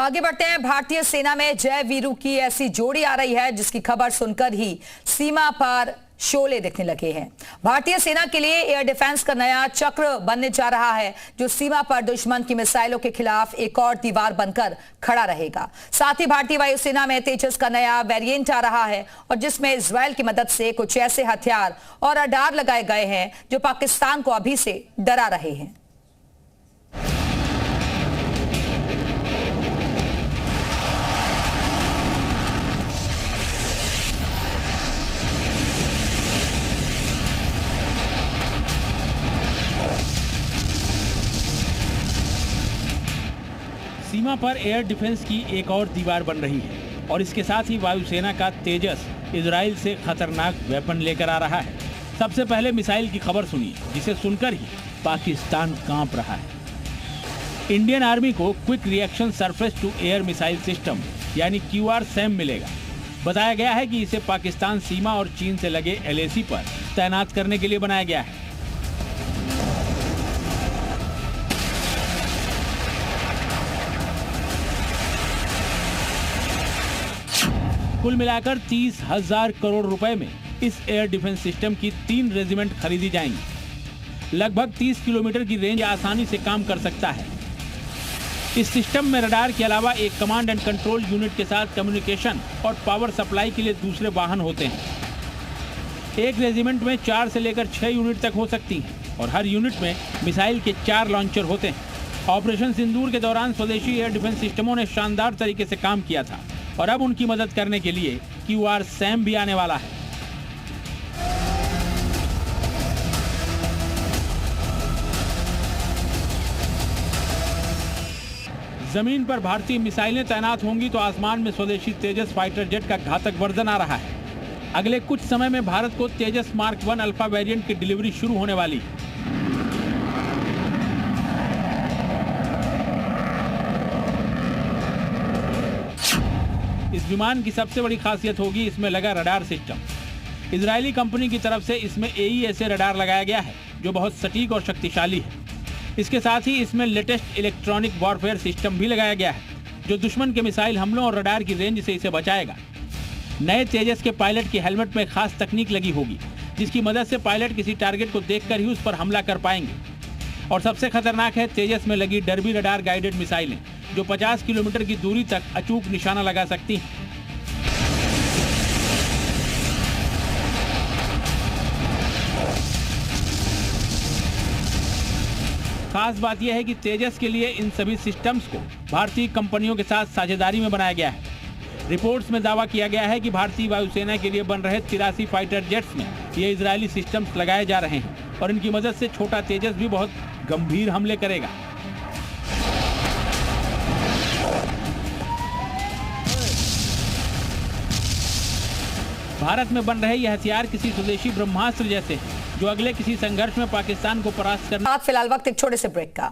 आगे बढ़ते हैं। भारतीय सेना में जय वीरू की ऐसी जोड़ी आ रही है जिसकी खबर सुनकर ही सीमा पर शोले दिखने लगे हैं। भारतीय सेना के लिए एयर डिफेंस का नया चक्र बनने जा रहा है जो सीमा पर दुश्मन की मिसाइलों के खिलाफ एक और दीवार बनकर खड़ा रहेगा। साथ ही भारतीय वायुसेना में तेजस का नया वेरिएंट आ रहा है और जिसमें इजरायल की मदद से कुछ ऐसे हथियार और रडार लगाए गए हैं जो पाकिस्तान को अभी से डरा रहे हैं। सीमा पर एयर डिफेंस की एक और दीवार बन रही है और इसके साथ ही वायुसेना का तेजस इजराइल से खतरनाक वेपन लेकर आ रहा है। सबसे पहले मिसाइल की खबर सुनिए जिसे सुनकर ही पाकिस्तान कांप रहा है। इंडियन आर्मी को quick reaction surface to air missile system यानी QRSAM मिलेगा। बताया गया है कि इसे पाकिस्तान सीमा और चीन से लगे LAC पर तैनात करने के लिए बनाया गया है। कुल मिलाकर 30,000 करोड़ रुपए में इस एयर डिफेंस सिस्टम की 3 रेजिमेंट खरीदी जाएंगी। लगभग 30 किलोमीटर की रेंज आसानी से काम कर सकता है। इस सिस्टम में रडार के अलावा एक कमांड एंड कंट्रोल यूनिट के साथ कम्युनिकेशन और पावर सप्लाई के लिए दूसरे वाहन होते हैं। एक रेजिमेंट में 4 से लेकर 6 यूनिट तक हो सकती हैं और हर यूनिट में मिसाइल के 4 लॉन्चर होते हैं। ऑपरेशन सिंदूर के दौरान स्वदेशी एयर डिफेंस सिस्टमों ने शानदार तरीके से काम किया था और अब उनकी मदद करने के लिए QRSAM भी आने वाला है। जमीन पर भारतीय मिसाइलें तैनात होंगी तो आसमान में स्वदेशी तेजस फाइटर जेट का घातक वर्जन आ रहा है। अगले कुछ समय में भारत को तेजस मार्क 1 अल्फा वेरिएंट की डिलीवरी शुरू होने वाली है। इस विमान की सबसे बड़ी खासियत होगी इसमें लगा रडार सिस्टम। इजरायली कंपनी की तरफ से इसमें AESA रडार लगाया गया है जो बहुत सटीक और शक्तिशाली है। इसके साथ ही इसमें लेटेस्ट इलेक्ट्रॉनिक वॉरफेयर सिस्टम भी लगाया गया है जो दुश्मन के मिसाइल हमलों और रडार की रेंज से इसे बचाएगा। नए तेजस के पायलट की हेलमेट में खास तकनीक लगी होगी जिसकी मदद से पायलट किसी टारगेट को देखकर ही उस पर हमला कर पाएंगे। और सबसे खतरनाक है तेजस में लगी डर्बी रडार गाइडेड मिसाइलें जो 50 किलोमीटर की दूरी तक अचूक निशाना लगा सकती हैं। खास बात यह है कि तेजस के लिए इन सभी सिस्टम्स को भारतीय कंपनियों के साथ साझेदारी में बनाया गया है। रिपोर्ट्स में दावा किया गया है कि भारतीय वायुसेना के लिए बन रहे 83 फाइटर जेट्स में ये इजरायली सिस्टम्स लगाए जा रहे हैं और इनकी मदद से छोटा तेजस भी बहुत गंभीर हमले करेगा। भारत में बन रहे यह हथियार किसी स्वदेशी ब्रह्मास्त्र जैसे हैं जो अगले किसी संघर्ष में पाकिस्तान को परास्त करना। फिलहाल वक्त एक छोटे से ब्रेक का।